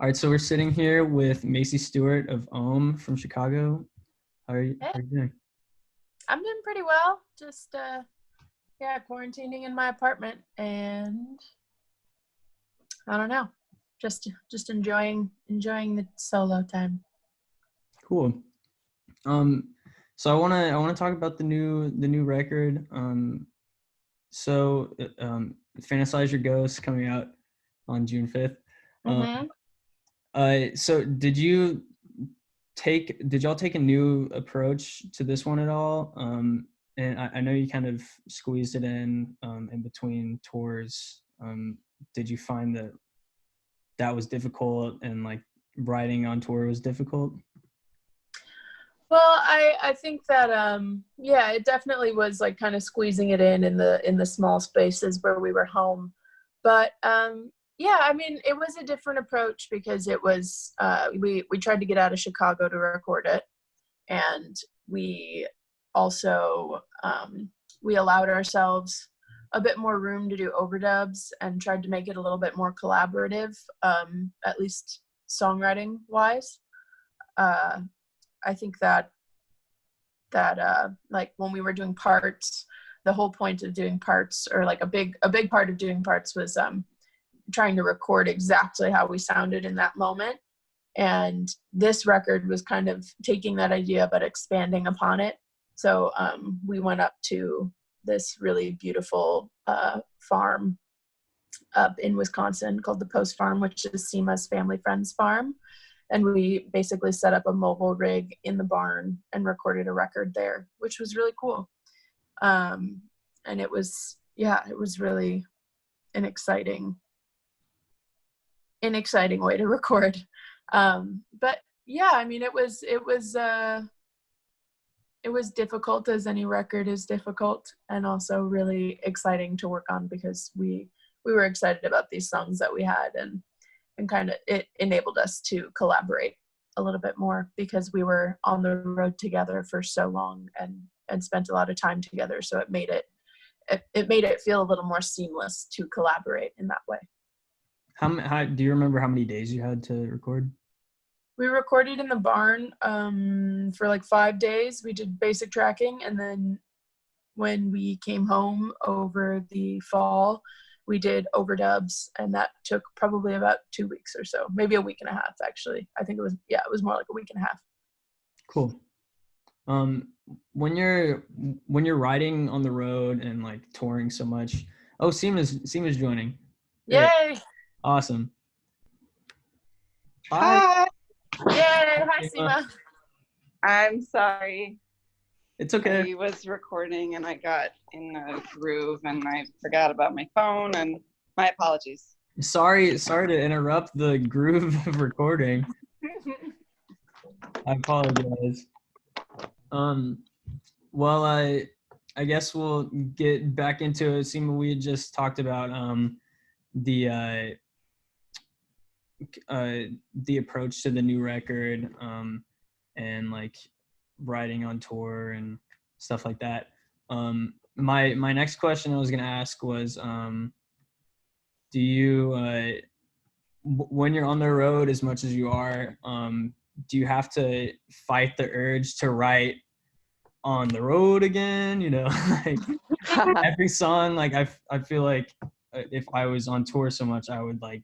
All right, so we're sitting here with Macie Stewart of OHMME from Chicago. How are you, Hey, how are you doing? I'm doing pretty well. Just quarantining in my apartment, and I don't know, just enjoying the solo time. Cool. So I wanna talk about the new record. Fantasize Your Ghost coming out on June 5th. Mm-hmm. So did y'all take a new approach to this one at all? And I know you kind of squeezed it in between tours. Did you find that was difficult, and like writing on tour was difficult? Well, I think that it definitely was like kind of squeezing it in the small spaces where we were home, but I mean, it was a different approach because it was we tried to get out of Chicago to record it, and we also we allowed ourselves a bit more room to do overdubs and tried to make it a little bit more collaborative, at least songwriting wise. I think that like when we were doing parts, the whole point of doing parts, or like a big part of doing parts, was trying to record exactly how we sounded in that moment. And this record was kind of taking that idea but expanding upon it. So we went up to this really beautiful farm up in Wisconsin called the Post Farm, which is Sima's family friend's farm. And we basically set up a mobile rig in the barn and recorded a record there, which was really cool. And it was really an exciting way to record. But yeah, I mean, it was difficult, as any record is difficult, and also really exciting to work on because we were excited about these songs that we had, and kind of it enabled us to collaborate a little bit more because we were on the road together for so long and spent a lot of time together. So it made it feel a little more seamless to collaborate in that way. How do you remember how many days you had to record? We recorded in the barn for like 5 days. We did basic tracking, and then when we came home over the fall, we did overdubs, and that took probably about 2 weeks or so, maybe a week and a half, actually. I think it was more like a week and a half. Cool. When you're writing on the road and like touring so much, Sima's joining. Great. Yay! Awesome. Hi. Yay! Hi, Sima. I'm sorry. It's okay. I was recording and I got in a groove and I forgot about my phone, and my apologies. Sorry to interrupt the groove of recording. I apologize. Well, I guess we'll get back into it. Sima, we had just talked about the approach to the new record, and like writing on tour and stuff like that. My next question I was gonna ask was, do you when you're on the road as much as you are, do you have to fight the urge to write on the road again? You know, like every song, like I feel like if I was on tour so much, I would like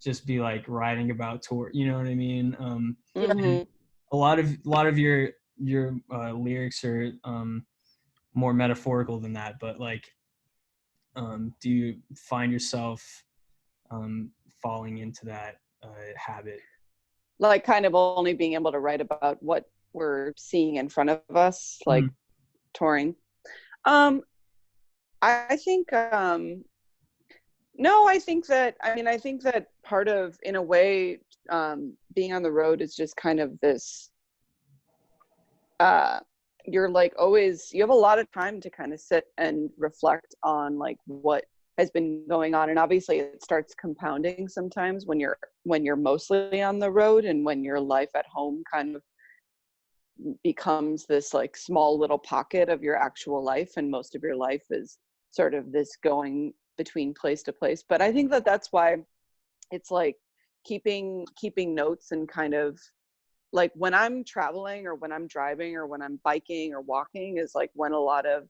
just be like writing about tour. You know what I mean? Mm-hmm. A lot of your lyrics are more metaphorical than that, but like, do you find yourself falling into that habit? Like kind of only being able to write about what we're seeing in front of us, like touring. I think no, I think that part of, in a way, being on the road is just kind of this, you're like always, you have a lot of time to kind of sit and reflect on like what has been going on. And obviously it starts compounding sometimes when you're mostly on the road, and when your life at home kind of becomes this like small little pocket of your actual life, and most of your life is sort of this going between place to place. But I think that that's why it's like keeping notes, and kind of like when I'm traveling or when I'm driving or when I'm biking or walking is like when a lot of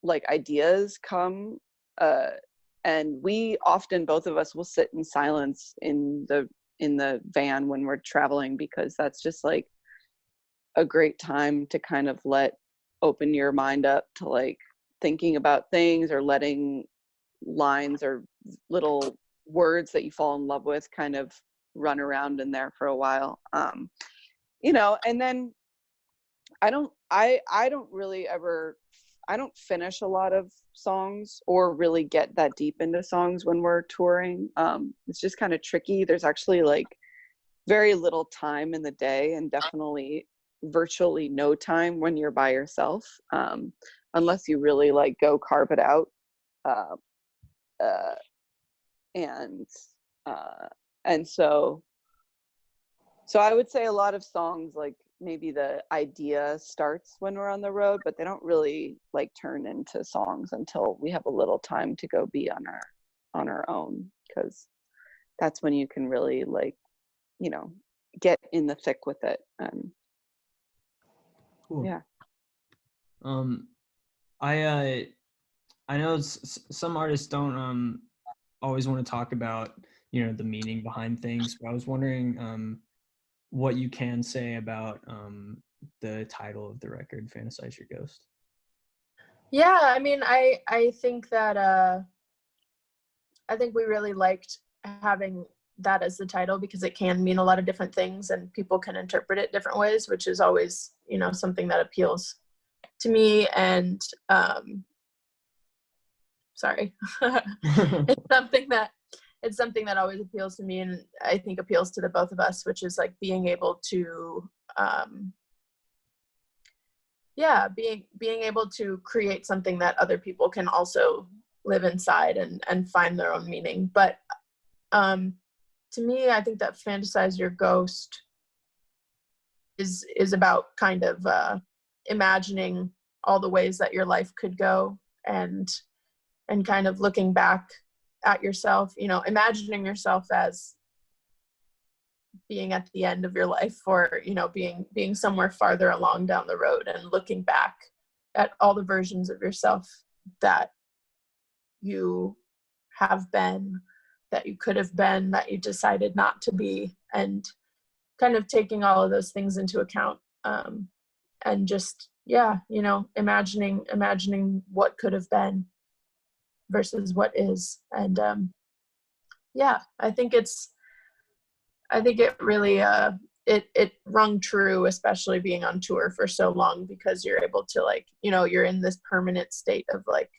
like ideas come, and we often, both of us, will sit in silence in the van when we're traveling, because that's just like a great time to kind of open your mind up to like thinking about things, or letting lines or little words that you fall in love with kind of run around in there for a while. You know, and then I don't really ever, I don't finish a lot of songs or really get that deep into songs when we're touring. It's just kind of tricky. There's actually like very little time in the day, and definitely virtually no time when you're by yourself, unless you really like go carve it out. And so I would say a lot of songs, like maybe the idea starts when we're on the road, but they don't really like turn into songs until we have a little time to go be on our own, because that's when you can really like, you know, get in the thick with it. And cool. Yeah. I know some artists don't always want to talk about, you know, the meaning behind things, but I was wondering what you can say about the title of the record, Fantasize Your Ghost. Yeah, I mean, I think that I think we really liked having that as the title, because it can mean a lot of different things and people can interpret it different ways, which is always, you know, something that appeals to me. And sorry. It's something that always appeals to me, and I think appeals to the both of us, which is like being able to being able to create something that other people can also live inside and find their own meaning. But to me, I think that Fantasize Your Ghost is about kind of imagining all the ways that your life could go, and kind of looking back at yourself, you know, imagining yourself as being at the end of your life, or, you know, being somewhere farther along down the road, and looking back at all the versions of yourself that you have been, that you could have been, that you decided not to be, and kind of taking all of those things into account, and just, yeah, you know, imagining what could have been versus what is. And yeah, I think it really it rung true, especially being on tour for so long, because you're able to, like, you know, you're in this permanent state of like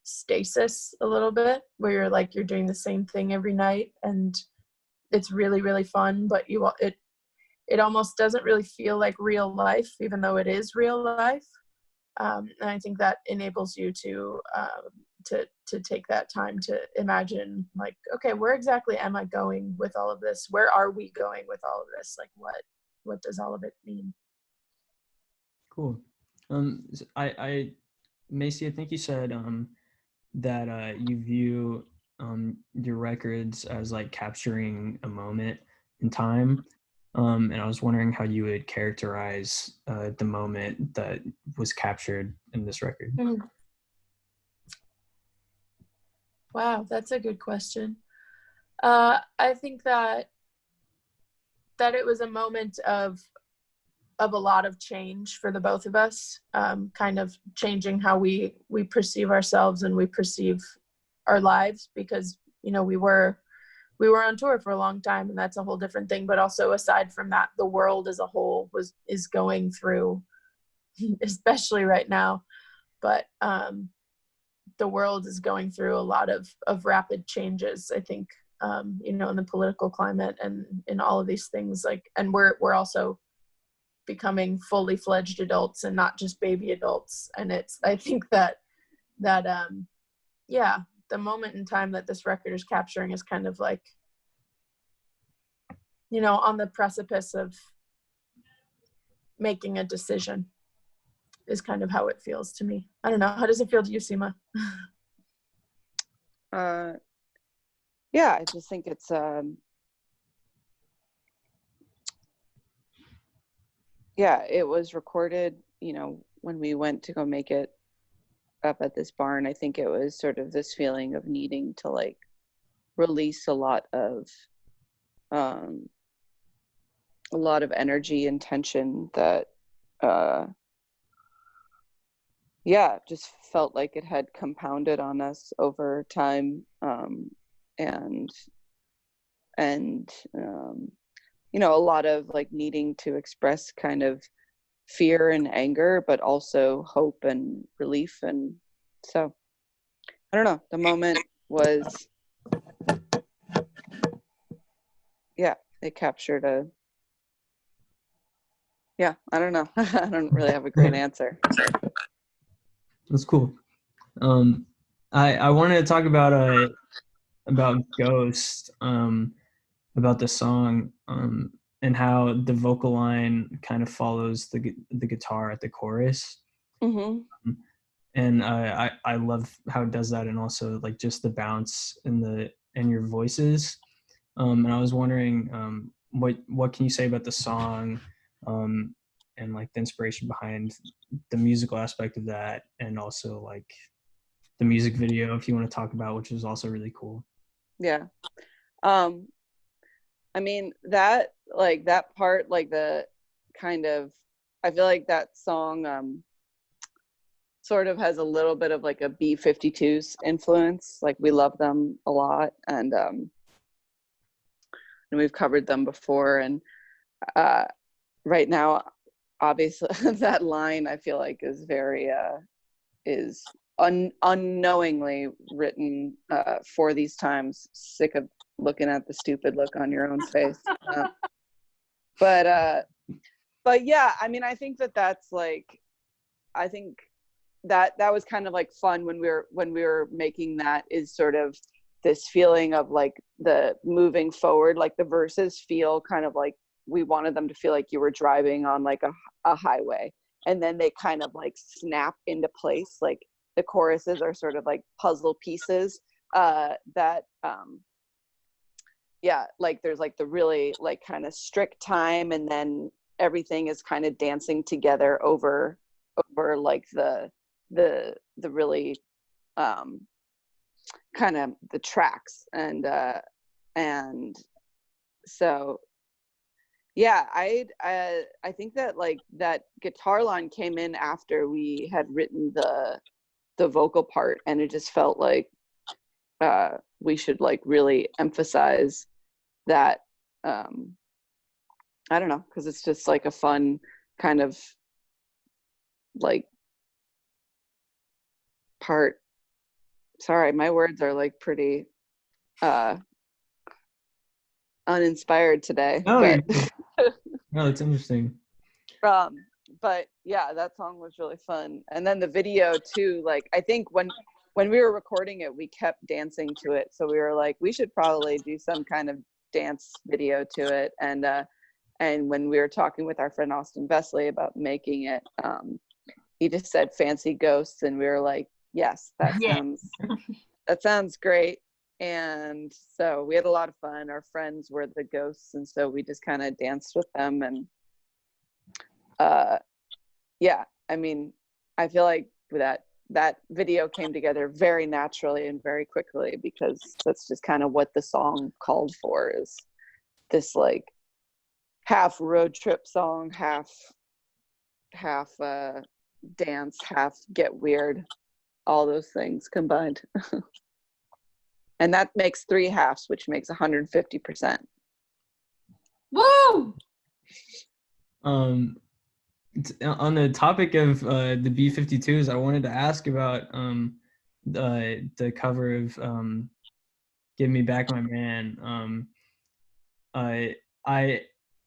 stasis a little bit, where you're like, you're doing the same thing every night, and it's really, really fun, but it almost doesn't really feel like real life, even though it is real life. And I think that enables you to take that time to imagine, like, okay, where exactly am I going with all of this? Where are we going with all of this? Like, what does all of it mean? Cool. Macie, I think you said that you view your records as like capturing a moment in time. And I was wondering how you would characterize the moment that was captured in this record. Wow, that's a good question. I think that it was a moment of a lot of change for the both of us, kind of changing how we perceive ourselves and we perceive our lives, because, you know, we were on tour for a long time, and that's a whole different thing. But also, aside from that, the world as a whole is going through, especially right now, but the world is going through a lot of rapid changes, I think, you know, in the political climate and in all of these things, like, and we're also becoming fully fledged adults and not just baby adults. And I think that yeah, the moment in time that this record is capturing is kind of like, you know, on the precipice of making a decision, is kind of how it feels to me. I don't know. How does it feel to you, Sima? yeah, I just think it's yeah, it was recorded, you know, when we went to go make it up at this barn. I think it was sort of this feeling of needing to like release a lot of energy and tension that yeah, just felt like it had compounded on us over time, and you know, a lot of like needing to express kind of fear and anger, but also hope and relief. And so I don't know, the moment was, yeah, it captured I don't know. I don't really have a great answer. That's cool. I wanted to talk about Ghost, about the song, and how the vocal line kind of follows the guitar at the chorus. Mm-hmm. And I love how it does that, and also like just the bounce in your voices. And I was wondering, what can you say about the song, and like the inspiration behind the musical aspect of that, and also like the music video, if you want to talk about, which is also really cool. Yeah. I mean, that part, like the kind of, I feel like that song sort of has a little bit of like a B-52s influence. Like we love them a lot, and we've covered them before. And right now, obviously, that line I feel like is very unknowingly written for these times. Sick of looking at the stupid look on your own face. But yeah, I mean, I think that's like, I think that was kind of like fun when we were making that, is sort of this feeling of like the moving forward, like the verses feel kind of like we wanted them to feel like you were driving on like a highway, and then they kind of like snap into place. Like the choruses are sort of like puzzle pieces that yeah, like there's like the really like kind of strict time, and then everything is kind of dancing together over like the really kind of the tracks. And so yeah, I think that like that guitar line came in after we had written the vocal part, and it just felt like we should like really emphasize that. I don't know, because it's just like a fun kind of like part. Sorry, my words are like pretty uninspired today. No, But no, it's interesting. But yeah, that song was really fun. And then the video too, like I think when we were recording it, we kept dancing to it. So we were like, we should probably do some kind of dance video to it. And when we were talking with our friend Austin Vesley about making it, he just said fancy ghosts, and we were like, yes, that sounds great. And so we had a lot of fun. Our friends were the ghosts, and so we just kind of danced with them. And yeah, I mean, I feel like that video came together very naturally and very quickly, because that's just kind of what the song called for, is this like half road trip song, half dance, half get weird, all those things combined. And that makes 3 halves, which makes 150%. Woo! On the topic of the B-52s, I wanted to ask about the cover of "Give Me Back My Man." I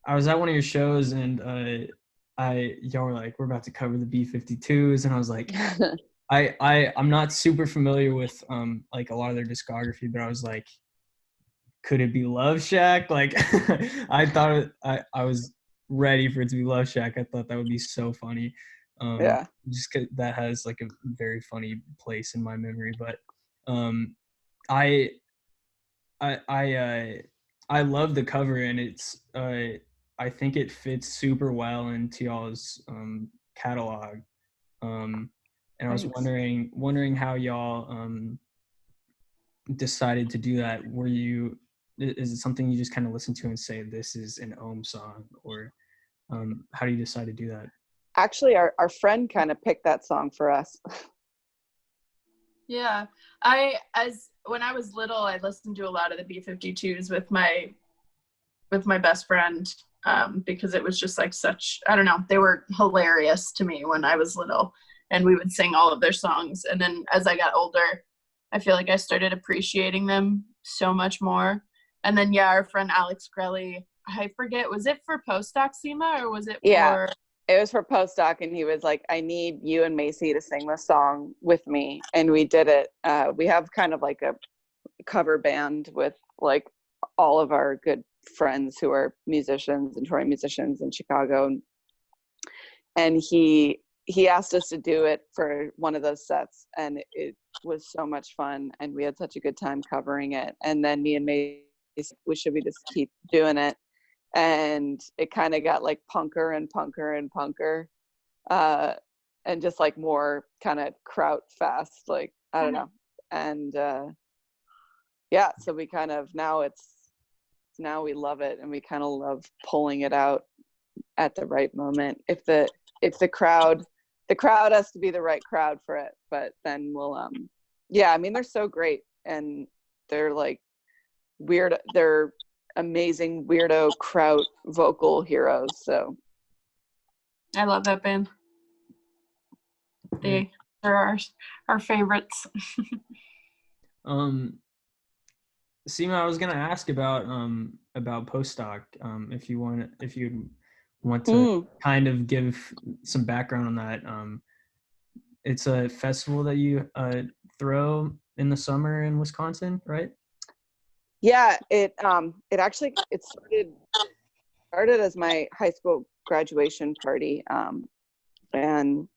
was at one of your shows, and y'all were like, "We're about to cover the B-52s," and I was like, I'm not super familiar with like a lot of their discography, but I was like, could it be Love Shack? Like I thought I was ready for it to be Love Shack. I thought that would be so funny. Yeah. Just 'cause that has like a very funny place in my memory. But I I love the cover, and it's I think it fits super well into y'all's catalog. And I was Thanks. wondering how y'all decided to do that. Is it something you just kind of listen to and say this is an OHMME song, or how do you decide to do that? Actually, our friend kind of picked that song for us. Yeah, when I was little, I listened to a lot of the B-52s with my best friend, because it was just like I don't know, they were hilarious to me when I was little, and we would sing all of their songs. And then as I got older, I feel like I started appreciating them so much more. And then, yeah, our friend Alex Grelly, I forget, was it for postdoc, Sima, or was it for... It was for postdoc, and he was like, I need you and Macie to sing this song with me. And we did it. We have kind of like a cover band with like all of our good friends who are musicians and touring musicians in Chicago. And he asked us to do it for one of those sets, and it was so much fun, and we had such a good time covering it. And then me and Macie, should we just keep doing it? And it kind of got like punker and punker, and just like more kind of kraut fast, like I don't know. And yeah, so we kind of now we love it, and we kind of love pulling it out at the right moment. If the crowd has to be the right crowd for it, but then we'll yeah, I mean, they're so great, and they're like weird, they're amazing weirdo kraut vocal heroes. So I love that band. They're our favorites. Sima, I was gonna ask about postdoc. If you want to kind of give some background on that. It's a festival that you throw in the summer in Wisconsin, right? Yeah, it actually started as my high school graduation party, and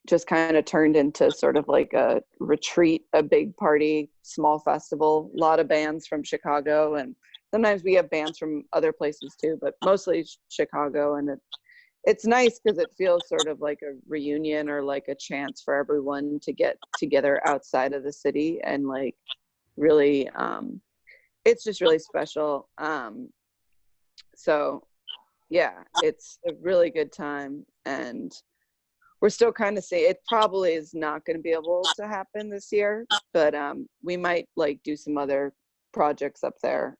just kind of turned into sort of like a retreat, a big party, small festival, a lot of bands from Chicago, and sometimes we have bands from other places too, but mostly Chicago. And it's nice because it feels sort of like a reunion, or like a chance for everyone to get together outside of the city, and like really it's just really special. So yeah, it's a really good time, and we're still kind of saying it probably is not going to be able to happen this year, but we might like do some other projects up there.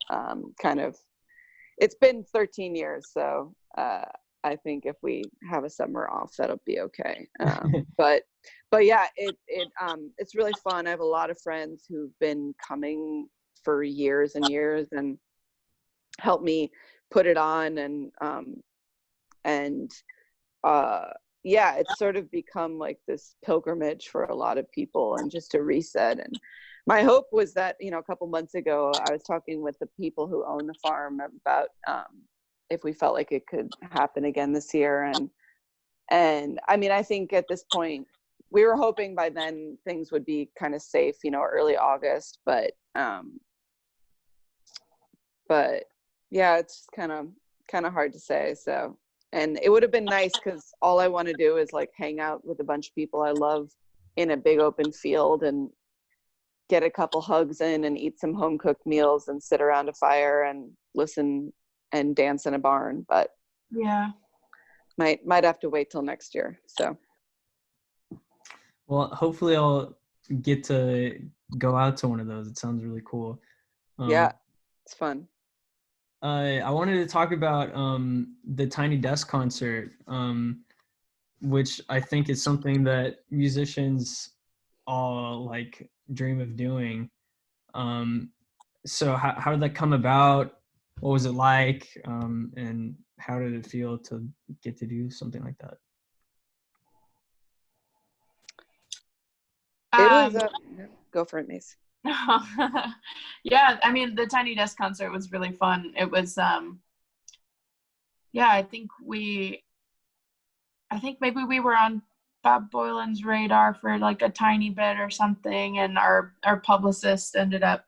Kind of, it's been 13 years, so I think if we have a summer off, that'll be okay. But yeah, it's really fun. I have a lot of friends who've been coming for years and years and helped me put it on, and yeah, it's sort of become like this pilgrimage for a lot of people, and just to reset. And my hope was that, a couple months ago, I was talking with the people who own the farm about if we felt like it could happen again this year. And I mean, I think at this point, we were hoping by then things would be kind of safe, early August, but yeah, it's kind of hard to say. So, and it would have been nice because all I want to do is like hang out with a bunch of people I love in a big open field, and get a couple hugs in, and eat some home cooked meals, and sit around a fire and listen and dance in a barn. But yeah, might have to wait till next year. So, well, hopefully I'll get to go out to one of those. It sounds really cool. Yeah, it's fun. I wanted to talk about the Tiny Desk concert, which I think is something that musicians all like dream of doing. So how did that come about? What was it like? And how did it feel to get to do something like that? It was go for it, Mace. Yeah, I mean, the Tiny Desk concert was really fun. It was yeah, I think maybe we were on Bob Boylan's radar for like a tiny bit or something, and our publicist ended up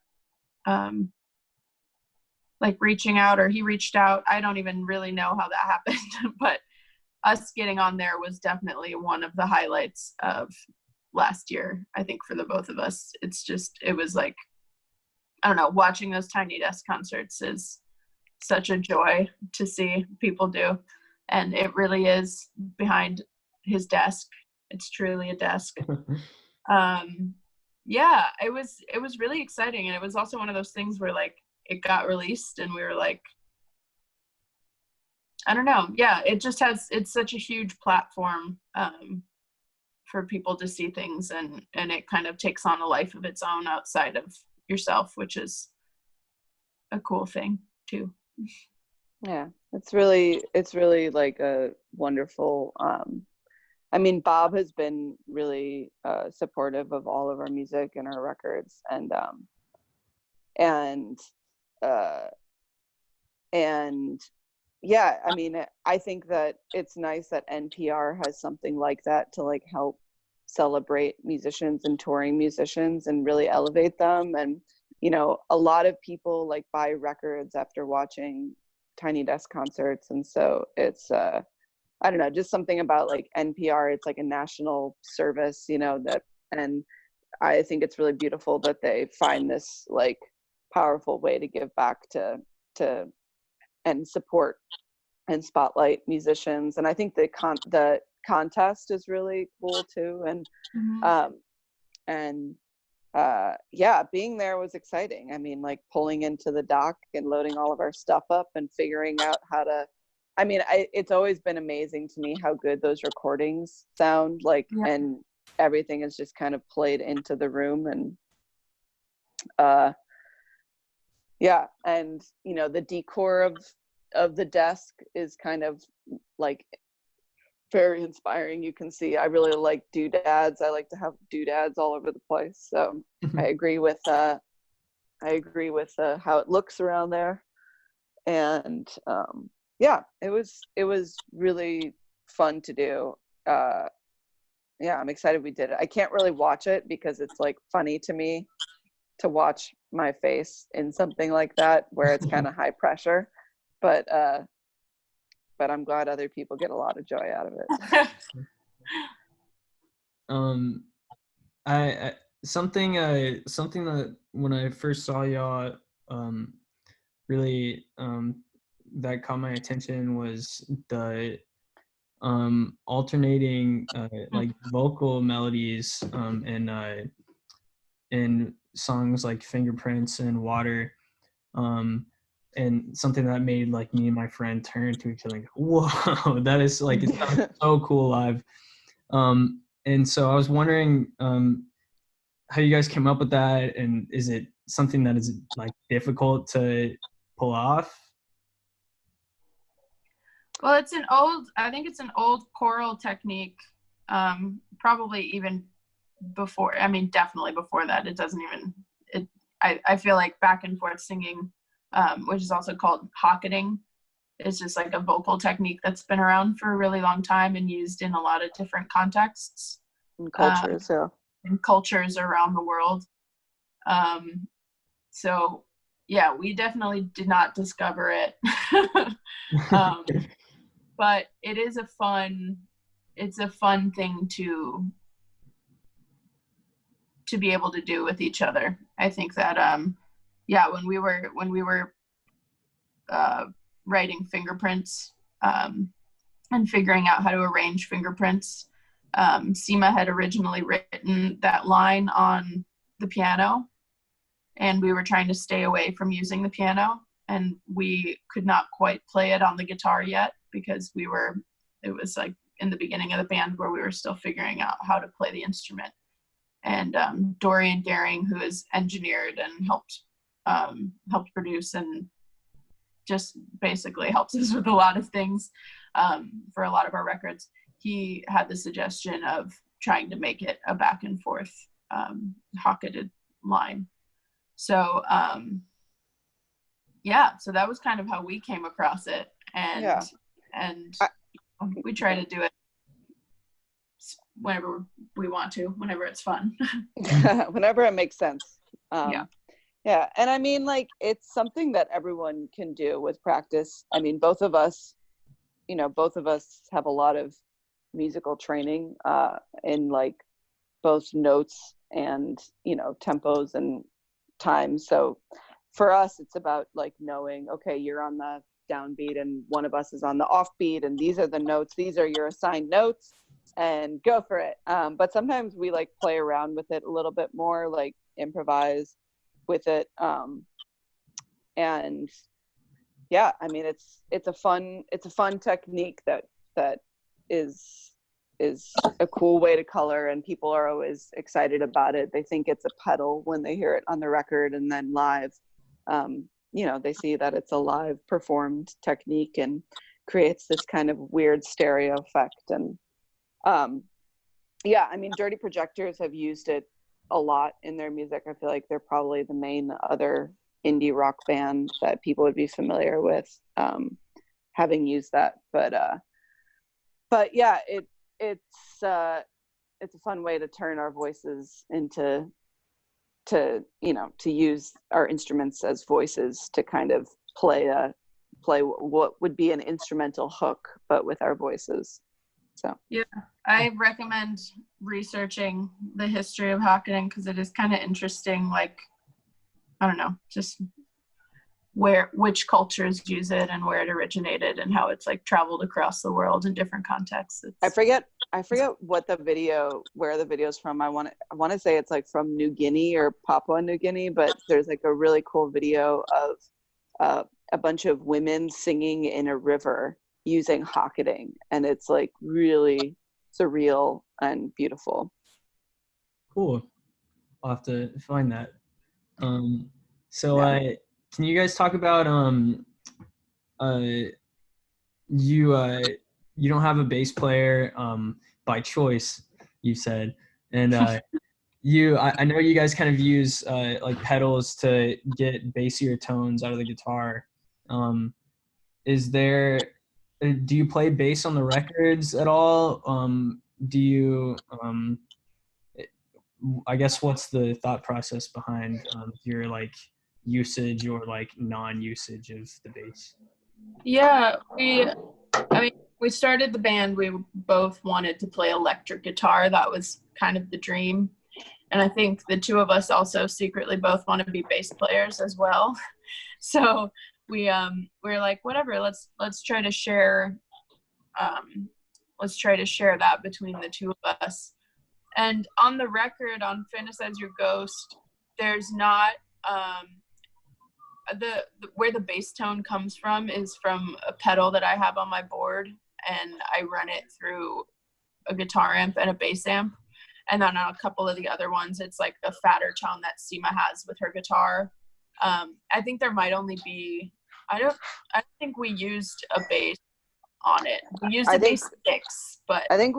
like reaching out, or he reached out. I don't even really know how that happened, but us getting on there was definitely one of the highlights of last year, I think, for the both of us. It was like, I don't know, watching those Tiny Desk concerts is such a joy to see people do. And it really is behind his desk. It's truly a desk. Yeah, it was really exciting. And it was also one of those things where like it got released and we were like, I don't know. Yeah, it's such a huge platform for people to see things, and it kind of takes on a life of its own outside of yourself, which is a cool thing too. Yeah, it's really like a wonderful, I mean, Bob has been really supportive of all of our music and our records, and yeah, I mean, I think that it's nice that NPR has something like that to like help celebrate musicians and touring musicians and really elevate them. And, you know, a lot of people like buy records after watching Tiny Desk concerts. And so it's, I don't know, just something about like NPR, it's like a national service, you know, that, and I think it's really beautiful that they find this like powerful way to give back to and support and spotlight musicians. And I think the contest is really cool too. And yeah, being there was exciting. I mean, like pulling into the dock and loading all of our stuff up and figuring out how to, I mean, it's always been amazing to me how good those recordings sound like, and everything is just kind of played into the room. And yeah, and you know, the decor of the desk is kind of like very inspiring. You can see I really like doodads. I like to have doodads all over the place. So I agree with how it looks around there. And yeah, it was really fun to do. Yeah, I'm excited we did it. I can't really watch it because it's like funny to me to watch my face in something like that where it's kind of high pressure, but I'm glad other people get a lot of joy out of it. I something that when I first saw y'all really that caught my attention was the alternating like vocal melodies in songs like Fingerprints and Water, and something that made like me and my friend turn to each other and go, whoa, that is like, it sounds so cool live. And so I was wondering how you guys came up with that, and is it something that is like difficult to pull off? Well, I think it's an old choral technique, probably even before, I mean, definitely before that. It doesn't even, I feel like back and forth singing, which is also called hocketing, is just like a vocal technique that's been around for a really long time and used in a lot of different contexts. And cultures, and cultures around the world. So yeah, we definitely did not discover it. But it is a fun thing to be able to do with each other. I think that yeah, when we were writing Fingerprints and figuring out how to arrange Fingerprints, Sima had originally written that line on the piano, and we were trying to stay away from using the piano, and we could not quite play it on the guitar yet because it was like in the beginning of the band where we were still figuring out how to play the instrument. And Dorian Gehring, who has engineered and helped produce and just basically helps us with a lot of things for a lot of our records, he had the suggestion of trying to make it a back and forth hocketed line. So yeah, so that was kind of how we came across it, and we try to do it whenever we want to, whenever it's fun. Whenever it makes sense. Yeah, Yeah, and I mean, like, it's something that everyone can do with practice. I mean, both of us have a lot of musical training in like both notes and, you know, tempos and time. So for us, it's about like knowing, okay, you're on the downbeat and one of us is on the offbeat, and these are the notes, these are your assigned notes, and go for it. But sometimes we like play around with it a little bit more, like improvise with it. And yeah, I mean, it's a fun technique that is a cool way to color, and people are always excited about it. They think it's a pedal when they hear it on the record, and then live, you know, they see that it's a live performed technique and creates this kind of weird stereo effect. And yeah, I mean, Dirty Projectors have used it a lot in their music. I feel like they're probably the main other indie rock band that people would be familiar with, having used that. But yeah, it's a fun way to turn our voices into, you know, to use our instruments as voices to kind of play what would be an instrumental hook, but with our voices. So yeah, I recommend researching the history of hocketing, because it is kind of interesting. Like, I don't know, just which cultures use it and where it originated and how it's like traveled across the world in different contexts. I forget where the video's from. I want to say it's like from New Guinea or Papua New Guinea, but there's like a really cool video of a bunch of women singing in a river using hocketing, and it's like really surreal and beautiful. I'll have to find that. So Yeah. can you guys talk about you don't have a bass player by choice, you said, and I know you guys kind of use like pedals to get bassier tones out of the guitar. Do you play bass on the records at all? Do you I guess what's the thought process behind your like usage or like non-usage of the bass? Yeah, we started the band, we both wanted to play electric guitar. That was kind of the dream. And I think the two of us also secretly both want to be bass players as well. So we're like, whatever, let's try to share that between the two of us. And on the record, on Fantasize Your Ghost, there's not where the bass tone comes from is from a pedal that I have on my board, and I run it through a guitar amp and a bass amp. And then on a couple of the other ones, it's like a fatter tone that Sima has with her guitar. I think there might only be, I don't think we used a bass on it. We used a bass 6, but I think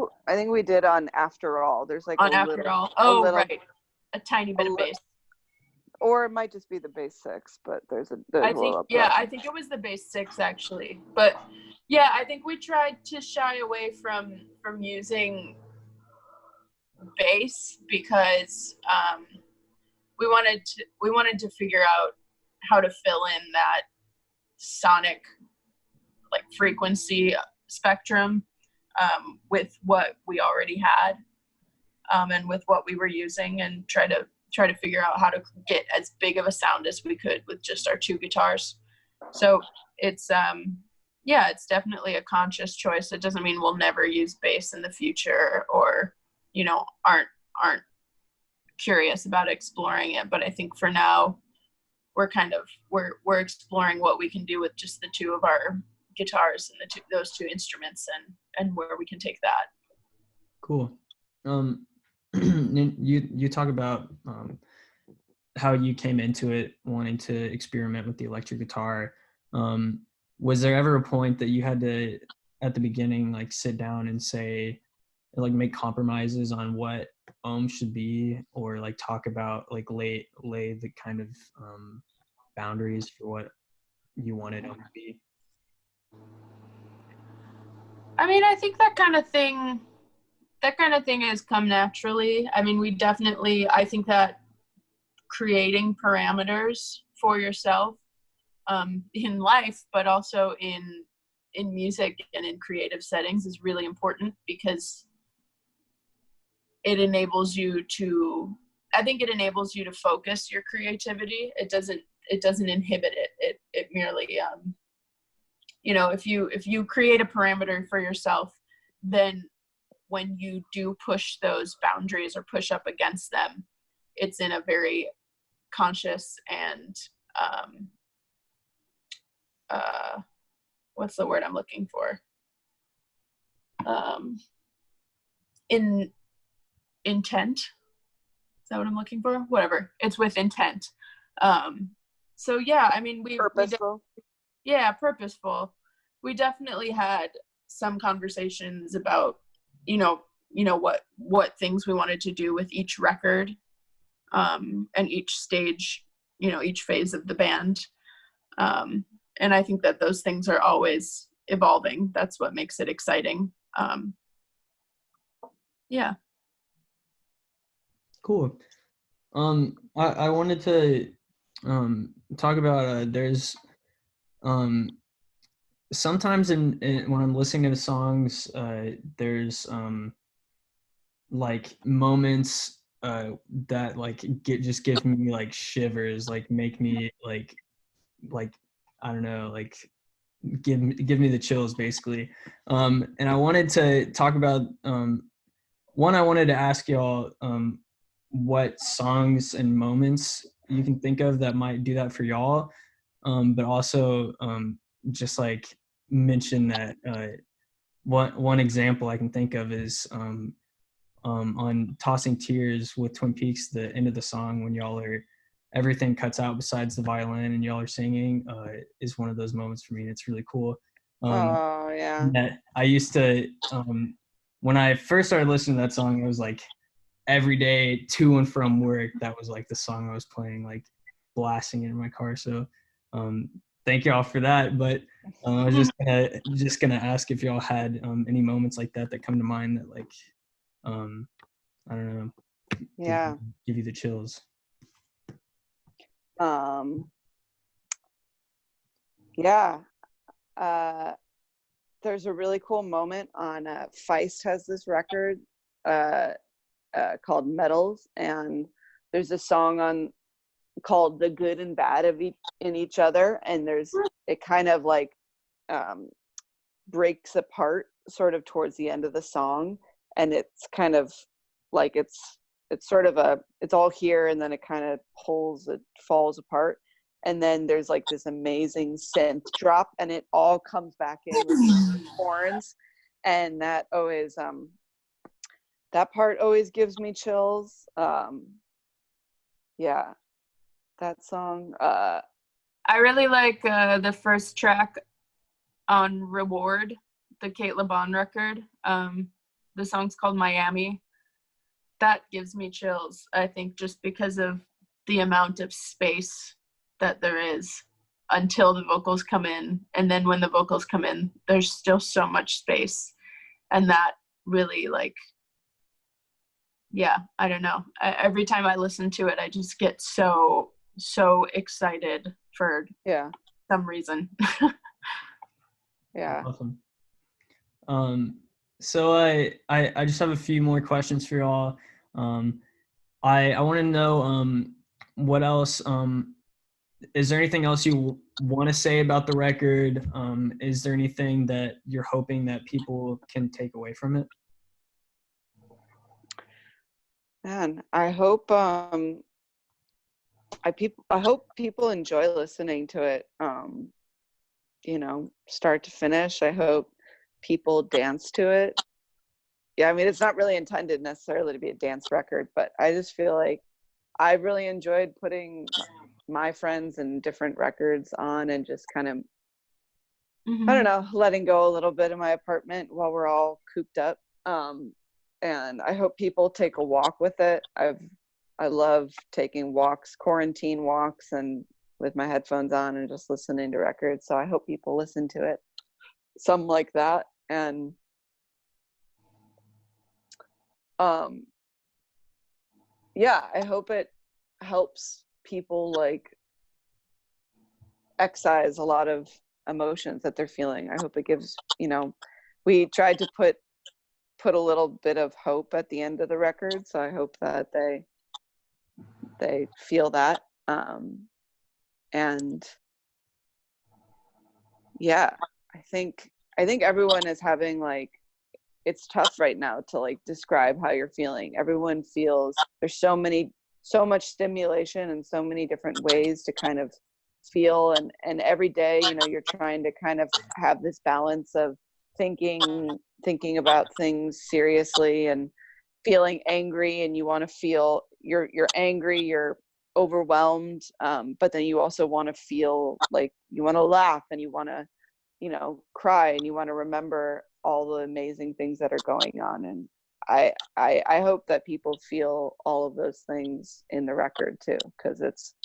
we did on After All. There's like on After All. Oh, right. A tiny bit of bass. Or it might just be the bass 6, but there's a little. I think it was the bass 6 actually. But yeah, I think we tried to shy away from using bass because we wanted to figure out how to fill in that sonic like frequency spectrum with what we already had and with what we were using, and try to figure out how to get as big of a sound as we could with just our two guitars. So it's it's definitely a conscious choice. It doesn't mean we'll never use bass in the future, or you know, aren't curious about exploring it. But I think for now we're exploring what we can do with just the two of our guitars and those two instruments, and where we can take that. Cool. You talk about how you came into it wanting to experiment with the electric guitar. Was there ever a point that you had to, at the beginning, like sit down and say, like make compromises on what OHMME should be, or like talk about like lay the kind of boundaries for what you wanted OHMME to be? I mean, I think that kind of thing has come naturally. I mean, I think that creating parameters for yourself in life, but also in music and in creative settings is really important, because it enables you to, I think it enables you to focus your creativity. It doesn't inhibit it. It merely, you know, if you create a parameter for yourself, then when you do push those boundaries or push up against them, it's in a very conscious and what's the word I'm looking for? In intent. Is that what I'm looking for? Whatever. It's with intent. So yeah, I mean, Purposeful. Purposeful. We definitely had some conversations about, you know, what things we wanted to do with each record, and each stage, you know, each phase of the band. And I think that those things are always evolving. That's what makes it exciting. Yeah. Cool. I wanted to talk about there's sometimes in when I'm listening to songs, there's like moments that like just give me like shivers, like make me like I don't know, like give me the chills basically. And I wanted to talk about one, I wanted to ask y'all what songs and moments you can think of that might do that for y'all, but also just like mention that one example I can think of is on Tossing Tears with Twin Peaks, the end of the song when y'all are, everything cuts out besides the violin and y'all are singing, is one of those moments for me, and it's really cool. Oh yeah. That I used to, when I first started listening to that song, it was like every day to and from work, that was like the song I was playing, like blasting it in my car. So thank y'all for that. But I was just gonna ask if y'all had any moments like that come to mind that like I don't know, Yeah. give you the chills. Yeah. There's a really cool moment on Feist has this record called Metals, and there's a song on called The Good and Bad of in Each Other, and it kind of like breaks apart sort of towards the end of the song, and it's kind of like it's sort of it's all here, and then it kind of falls apart, and then there's like this amazing synth drop, and it all comes back in with horns, and that always that part always gives me chills. Yeah, that song. I really like the first track on Reward, the Kate LeBon record. The song's called Miami. That gives me chills, I think, just because of the amount of space that there is until the vocals come in. And then when the vocals come in, there's still so much space. And that really, like, yeah, I don't know. Every time I listen to it, I just get so excited for some reason. Yeah. Awesome. So I just have a few more questions for y'all. I want to know what else, is there anything else you want to say about the record? Is there anything that you're hoping that people can take away from it? Man, I hope I hope people enjoy listening to it, you know, start to finish. I hope people dance to it. Yeah, I mean, it's not really intended necessarily to be a dance record, but I just feel like I really enjoyed putting my friends and different records on and just kind of, I don't know, letting go a little bit in my apartment while we're all cooped up. And I hope people take a walk with it. I love taking walks, quarantine walks, and with my headphones on and just listening to records. So I hope people listen to it, something like that. And yeah, I hope it helps people like excise a lot of emotions that they're feeling. I hope it gives, we tried to put a little bit of hope at the end of the record, so I hope that they feel that. And yeah, I think everyone is having like, it's tough right now to like describe how you're feeling. Everyone feels there's so much stimulation and so many different ways to kind of feel, and every day, you're trying to kind of have this balance of thinking about things seriously and feeling angry, and you want to feel you're angry, you're overwhelmed, but then you also want to feel like you want to laugh, and you want to cry, and you want to remember all the amazing things that are going on. And I hope that people feel all of those things in the record too, because it's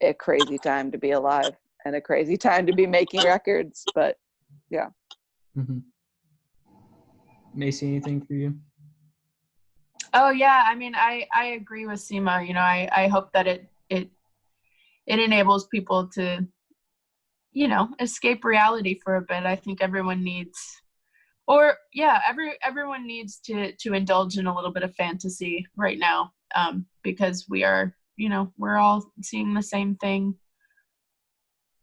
a crazy time to be alive and a crazy time to be making records. But yeah. Mm-hmm. Macie, anything for you? Oh yeah, I mean, I agree with Sima. I hope that it enables people to, escape reality for a bit. I think everyone needs, everyone needs to indulge in a little bit of fantasy right now, because we are, we're all seeing the same thing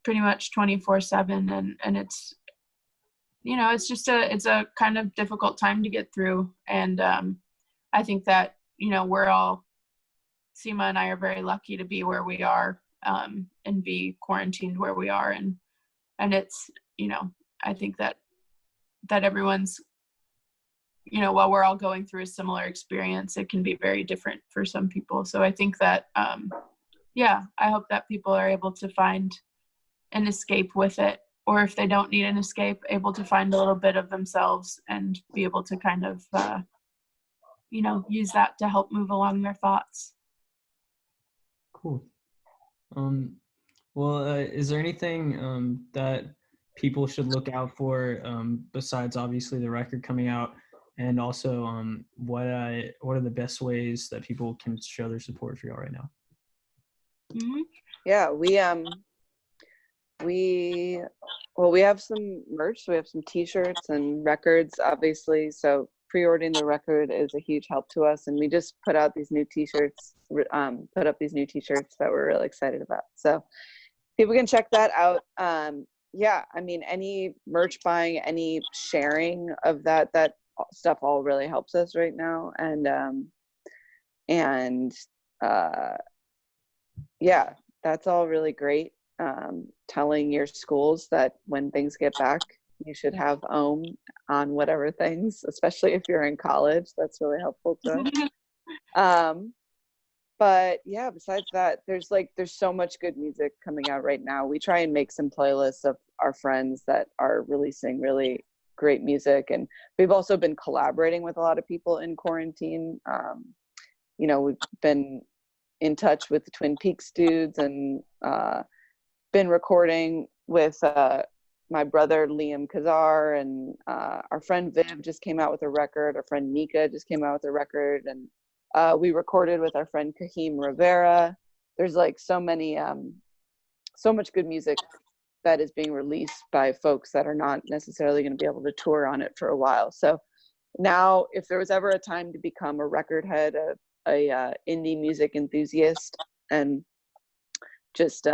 pretty much 24/7, and it's, it's just it's a kind of difficult time to get through. And I think that, we're all, Sima and I are very lucky to be where we are, and be quarantined where we are. And it's, I think that everyone's, while we're all going through a similar experience, it can be very different for some people. So I think that, I hope that people are able to find an escape with it, or if they don't need an escape, able to find a little bit of themselves and be able to kind of, use that to help move along their thoughts. Cool. Well, is there anything that people should look out for, besides obviously the record coming out, and also what are the best ways that people can show their support for y'all right now? Mm-hmm. Yeah, we have some merch. We have some t-shirts and records, obviously, so pre-ordering the record is a huge help to us, and we just put out these new t-shirts, that we're really excited about, so people can check that out. I mean, any merch buying, any sharing of that stuff all really helps us right now. And that's all really great. Telling your schools that when things get back, you should have OHMME on whatever things, especially if you're in college. That's really helpful to us. But yeah, besides that, there's so much good music coming out right now. We try and make some playlists of our friends that are releasing really great music, and we've also been collaborating with a lot of people in quarantine. We've been in touch with the Twin Peaks dudes, and been recording with my brother Liam Kazar, and our friend Viv just came out with a record. Our friend Nika just came out with a record, and we recorded with our friend Kahim Rivera. There's so much good music that is being released by folks that are not necessarily going to be able to tour on it for a while. So now, if there was ever a time to become a record head, a indie music enthusiast, and just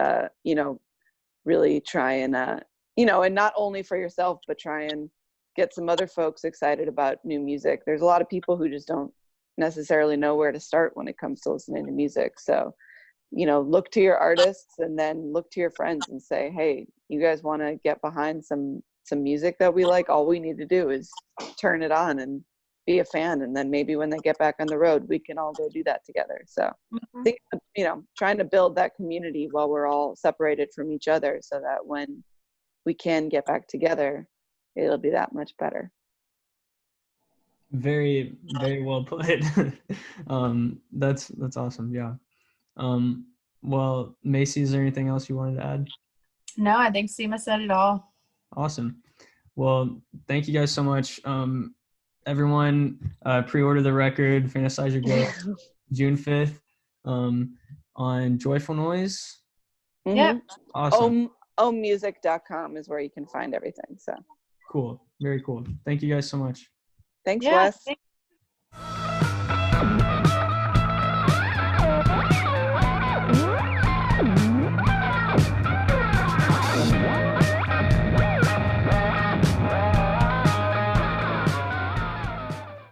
really try and and not only for yourself, but try and get some other folks excited about new music. There's a lot of people who just don't necessarily know where to start when it comes to listening to music. So look to your artists, and then look to your friends and say, hey, you guys want to get behind some music that we like? All we need to do is turn it on and be a fan, and then maybe when they get back on the road, we can all go do that together. So I think trying to build that community while we're all separated from each other, so that when we can get back together, it'll be that much better. Very, very well put. That's awesome. Yeah. Well, Macie, is there anything else you wanted to add? No, I think Sima said it all. Awesome. Well, thank you guys so much. Everyone, pre-order the record, Fantasize Your Ghost, June 5th. on Joyful Noise. Mm-hmm. Yeah. Awesome. OHMMmusic.com is where you can find everything. So Cool. Very cool. Thank you guys so much. thanks, Yeah. Wes. Thank